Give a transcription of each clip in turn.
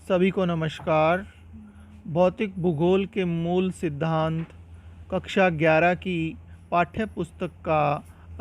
सभी को नमस्कार। भौतिक भूगोल के मूल सिद्धांत कक्षा 11 की पाठ्य पुस्तक का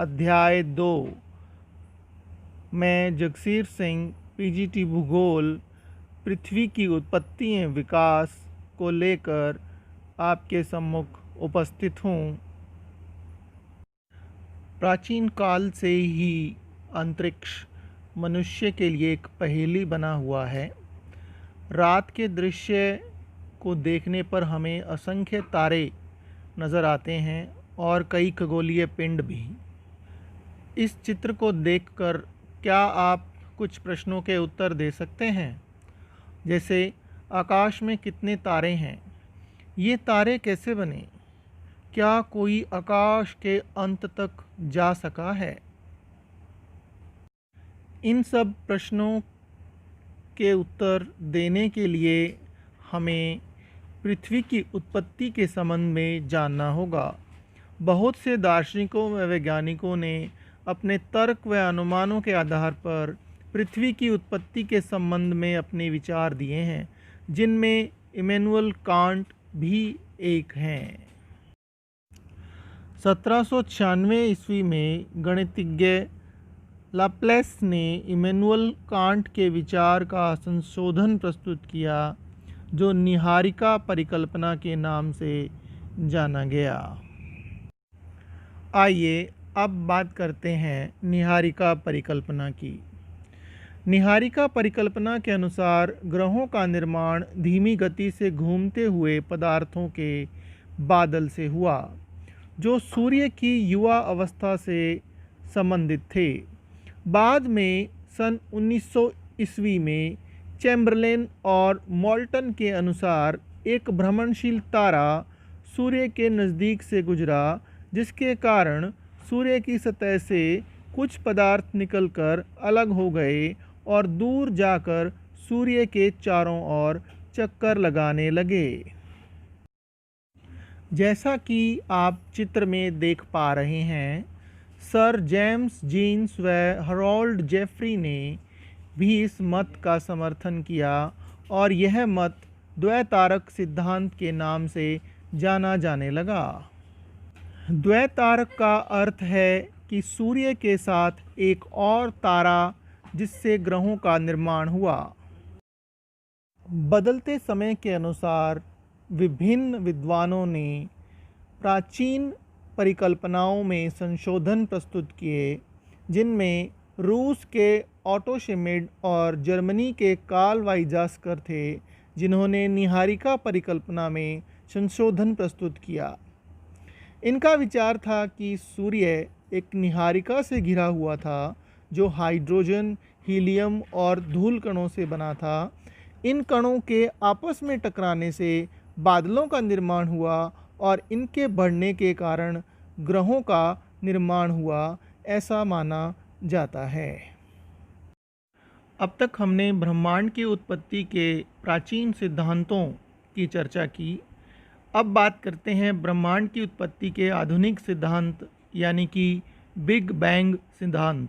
अध्याय 2 मैं जगसीर सिंह पीजीटी भूगोल पृथ्वी की उत्पत्ति एवं विकास को लेकर आपके सम्मुख उपस्थित हूँ। प्राचीन काल से ही अंतरिक्ष मनुष्य के लिए एक पहेली बना हुआ है। रात के दृश्य को देखने पर हमें असंख्य तारे नज़र आते हैं और कई खगोलीय पिंड भी। इस चित्र को देखकर क्या आप कुछ प्रश्नों के उत्तर दे सकते हैं? जैसे आकाश में कितने तारे हैं? ये तारे कैसे बने? क्या कोई आकाश के अंत तक जा सका है? इन सब प्रश्नों के उत्तर देने के लिए हमें पृथ्वी की उत्पत्ति के संबंध में जानना होगा। बहुत से दार्शनिकों व वैज्ञानिकों ने अपने तर्क व अनुमानों के आधार पर पृथ्वी की उत्पत्ति के संबंध में अपने विचार दिए हैं, जिनमें इमैनुअल कांट भी एक हैं। 1796 ईस्वी में गणितज्ञ लाप्लेस ने इमैनुअल कांट के विचार का संशोधन प्रस्तुत किया, जो निहारिका परिकल्पना के नाम से जाना गया। आइए अब बात करते हैं निहारिका परिकल्पना की। निहारिका परिकल्पना के अनुसार ग्रहों का निर्माण धीमी गति से घूमते हुए पदार्थों के बादल से हुआ, जो सूर्य की युवा अवस्था से संबंधित थे। बाद में सन 1900 ईस्वी में चैम्बरलेन और मोल्टन के अनुसार एक भ्रमणशील तारा सूर्य के नज़दीक से गुजरा, जिसके कारण सूर्य की सतह से कुछ पदार्थ निकलकर अलग हो गए और दूर जाकर सूर्य के चारों ओर चक्कर लगाने लगे। जैसा कि आप चित्र में देख पा रहे हैं, सर जेम्स जीन्स व हरोल्ड जेफरी ने भी इस मत का समर्थन किया और यह मत द्वैतारक सिद्धांत के नाम से जाना जाने लगा। द्वैतारक का अर्थ है कि सूर्य के साथ एक और तारा जिससे ग्रहों का निर्माण हुआ। बदलते समय के अनुसार विभिन्न विद्वानों ने प्राचीन परिकल्पनाओं में संशोधन प्रस्तुत किए, जिनमें रूस के ऑटो शिमिड और जर्मनी के कार्ल वाइजास्कर थे, जिन्होंने निहारिका परिकल्पना में संशोधन प्रस्तुत किया। इनका विचार था कि सूर्य एक निहारिका से घिरा हुआ था, जो हाइड्रोजन, हीलियम और धूल कणों से बना था। इन कणों के आपस में टकराने से बादलों का निर्माण हुआ और इनके बढ़ने के कारण ग्रहों का निर्माण हुआ, ऐसा माना जाता है। अब तक हमने ब्रह्मांड की उत्पत्ति के प्राचीन सिद्धांतों की चर्चा की। अब बात करते हैं ब्रह्मांड की उत्पत्ति के आधुनिक सिद्धांत, यानी कि बिग बैंग सिद्धांत।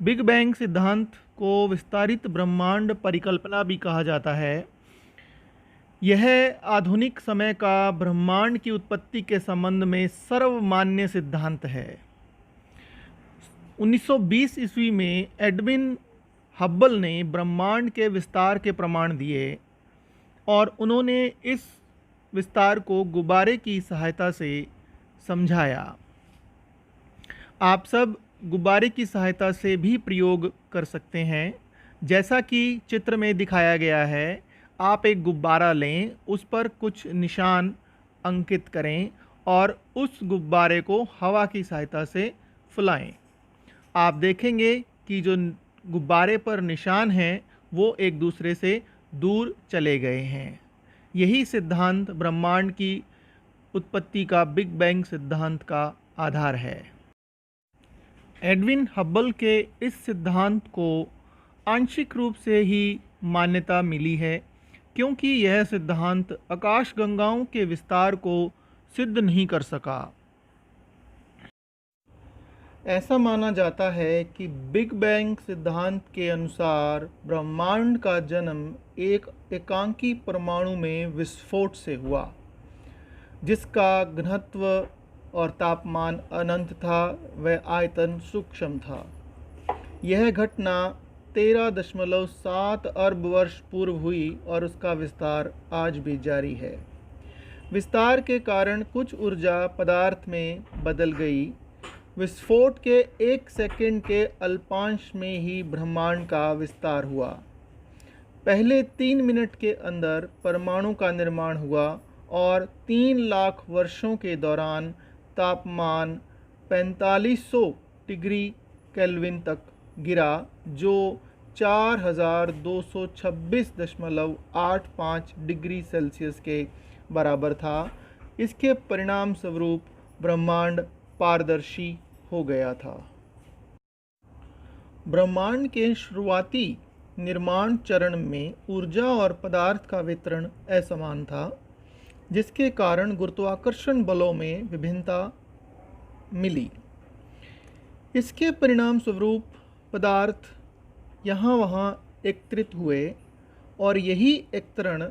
बिग बैंग सिद्धांत को विस्तारित ब्रह्मांड परिकल्पना भी कहा जाता है। यह आधुनिक समय का ब्रह्मांड की उत्पत्ति के संबंध में सर्वमान्य सिद्धांत है। 1920 ईस्वी में एडविन हब्बल ने ब्रह्मांड के विस्तार के प्रमाण दिए और उन्होंने इस विस्तार को गुब्बारे की सहायता से समझाया। आप सब गुब्बारे की सहायता से भी प्रयोग कर सकते हैं। जैसा कि चित्र में दिखाया गया है, आप एक गुब्बारा लें, उस पर कुछ निशान अंकित करें और उस गुब्बारे को हवा की सहायता से फुलाएं। आप देखेंगे कि जो गुब्बारे पर निशान हैं वो एक दूसरे से दूर चले गए हैं। यही सिद्धांत ब्रह्मांड की उत्पत्ति का बिग बैंग सिद्धांत का आधार है। एडविन हब्बल के इस सिद्धांत को आंशिक रूप से ही मान्यता मिली है, क्योंकि यह सिद्धांत आकाशगंगाओं के विस्तार को सिद्ध नहीं कर सका। ऐसा माना जाता है कि बिग बैंग सिद्धांत के अनुसार ब्रह्मांड का जन्म एक एकांकी परमाणु में विस्फोट से हुआ, जिसका घनत्व और तापमान अनंत था, वह आयतन सूक्ष्म था। यह घटना 13.7 अरब वर्ष पूर्व हुई और उसका विस्तार आज भी जारी है। विस्तार के कारण कुछ ऊर्जा पदार्थ में बदल गई। विस्फोट के 1 सेकंड के अल्पांश में ही ब्रह्मांड का विस्तार हुआ। पहले 3 मिनट के अंदर परमाणु का निर्माण हुआ और 3 लाख वर्षों के दौरान तापमान 4500 डिग्री केल्विन तक गिरा, जो 4226.85 डिग्री सेल्सियस के बराबर था। इसके परिणाम स्वरूप ब्रह्मांड पारदर्शी हो गया था। ब्रह्मांड के शुरुआती निर्माण चरण में ऊर्जा और पदार्थ का वितरण असमान था, जिसके कारण गुरुत्वाकर्षण बलों में विभिन्नता मिली। इसके परिणाम स्वरूप पदार्थ यहाँ वहाँ एकत्रित हुए और यही एकत्रण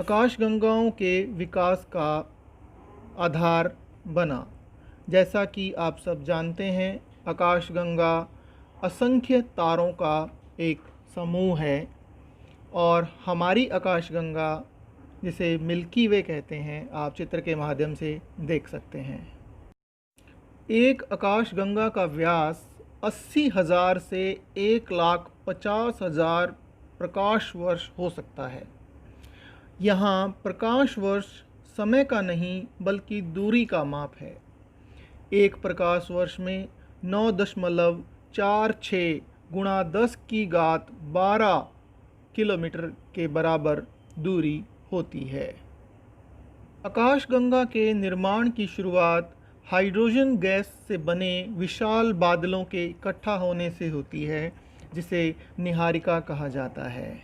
आकाशगंगाओं के विकास का आधार बना। जैसा कि आप सब जानते हैं, आकाशगंगा असंख्य तारों का एक समूह है और हमारी आकाशगंगा, जिसे मिल्की वे कहते हैं, आप चित्र के माध्यम से देख सकते हैं। एक आकाशगंगा का व्यास 80,000 से 1,50,000 प्रकाश वर्ष हो सकता है। यहाँ प्रकाश वर्ष समय का नहीं बल्कि दूरी का माप है। एक प्रकाश वर्ष में 9.46 गुणा 10⁻12 किलोमीटर के बराबर दूरी होती है। आकाशगंगा के निर्माण की शुरुआत हाइड्रोजन गैस से बने विशाल बादलों के इकट्ठा होने से होती है, जिसे निहारिका कहा जाता है।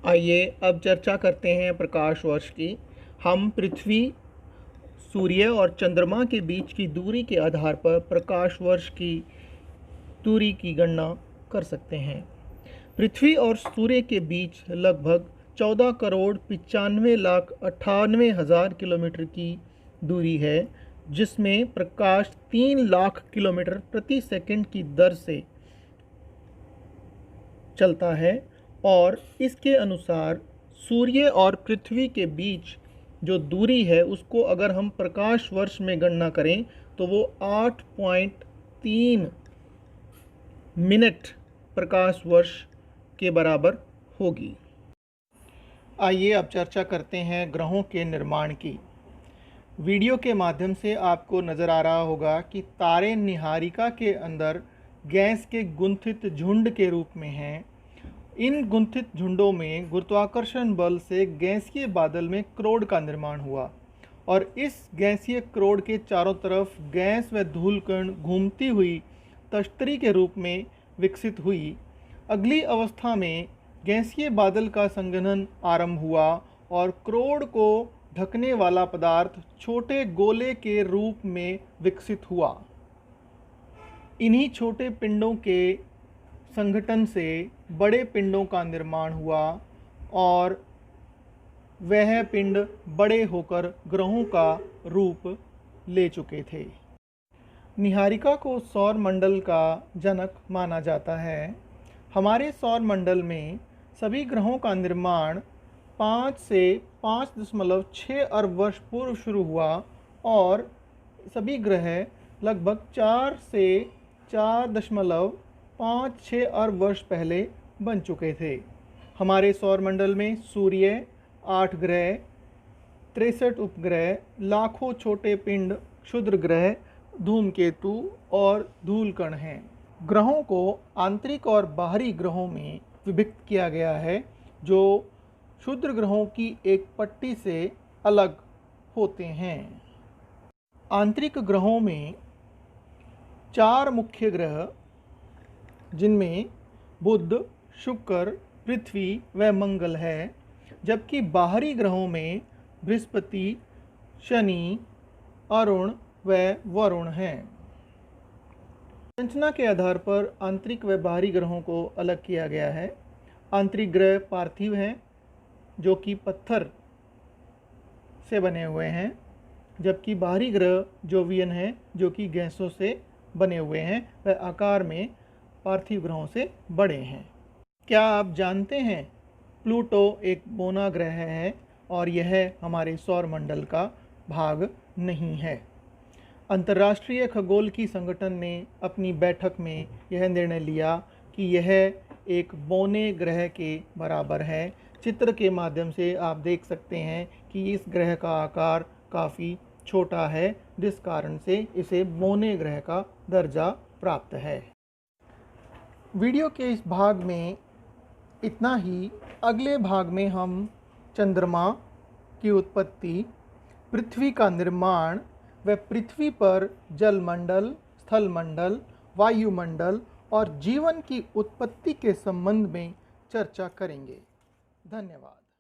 आइए अब चर्चा करते हैं प्रकाश वर्ष की। हम पृथ्वी, सूर्य और चंद्रमा के बीच की दूरी के आधार पर प्रकाश वर्ष की दूरी की गणना कर सकते हैं। पृथ्वी और सूर्य के बीच लगभग 14,95,98,000 किलोमीटर की दूरी है, जिसमें प्रकाश 3 लाख किलोमीटर प्रति सेकंड की दर से चलता है और इसके अनुसार सूर्य और पृथ्वी के बीच जो दूरी है उसको अगर हम प्रकाश वर्ष में गणना करें तो वो 8.3 मिनट प्रकाश वर्ष के बराबर होगी। आइए अब चर्चा करते हैं ग्रहों के निर्माण की। वीडियो के माध्यम से आपको नज़र आ रहा होगा कि तारे निहारिका के अंदर गैस के गुंथित झुंड के रूप में हैं। इन गुंथित झुंडों में गुरुत्वाकर्षण बल से गैसीय बादल में क्रोड का निर्माण हुआ और इस गैसीय क्रोड के चारों तरफ गैस व धूलकण घूमती हुई तश्तरी के रूप में विकसित हुई। अगली अवस्था में गैसीय बादल का संघनन आरंभ हुआ और क्रोड को ढकने वाला पदार्थ छोटे गोले के रूप में विकसित हुआ। इन्हीं छोटे पिंडों के संगठन से बड़े पिंडों का निर्माण हुआ और वह पिंड बड़े होकर ग्रहों का रूप ले चुके थे। निहारिका को सौर मंडल का जनक माना जाता है। हमारे सौर मंडल में सभी ग्रहों का निर्माण 5 से 5.6 अरब वर्ष पूर्व शुरू हुआ और सभी ग्रह लगभग 4 से 4.56 अरब वर्ष पहले बन चुके थे। हमारे सौर मंडल में सूर्य, 8 ग्रह, 63 उपग्रह, लाखों छोटे पिंड, क्षुद्र ग्रह, धूमकेतु और धूलकण हैं। ग्रहों को आंतरिक और बाहरी ग्रहों में विभक्त किया गया है, जो क्षुद्र ग्रहों की एक पट्टी से अलग होते हैं। आंतरिक ग्रहों में 4 मुख्य ग्रह, जिनमें बुध, शुक्र, पृथ्वी व मंगल है, जबकि बाहरी ग्रहों में बृहस्पति, शनि, अरुण व वरुण हैं। संरचना के आधार पर आंतरिक व बाहरी ग्रहों को अलग किया गया है। आंतरिक ग्रह पार्थिव हैं, जो कि पत्थर से बने हुए हैं, जबकि बाहरी ग्रह जोवियन हैं, जो कि गैसों से बने हुए हैं। वह आकार में पार्थिव ग्रहों से बड़े हैं। क्या आप जानते हैं प्लूटो एक बोना ग्रह है और यह हमारे सौरमंडल का भाग नहीं है। अंतर्राष्ट्रीय खगोलकी संगठन ने अपनी बैठक में यह निर्णय लिया कि यह एक बौने ग्रह के बराबर है। चित्र के माध्यम से आप देख सकते हैं कि इस ग्रह का आकार काफ़ी छोटा है, जिस कारण से इसे बौने ग्रह का दर्जा प्राप्त है। वीडियो के इस भाग में इतना ही। अगले भाग में हम चंद्रमा की उत्पत्ति, पृथ्वी का निर्माण व पृथ्वी पर जलमंडल, स्थलमंडल, वायुमंडल और जीवन की उत्पत्ति के संबंध में चर्चा करेंगे। धन्यवाद।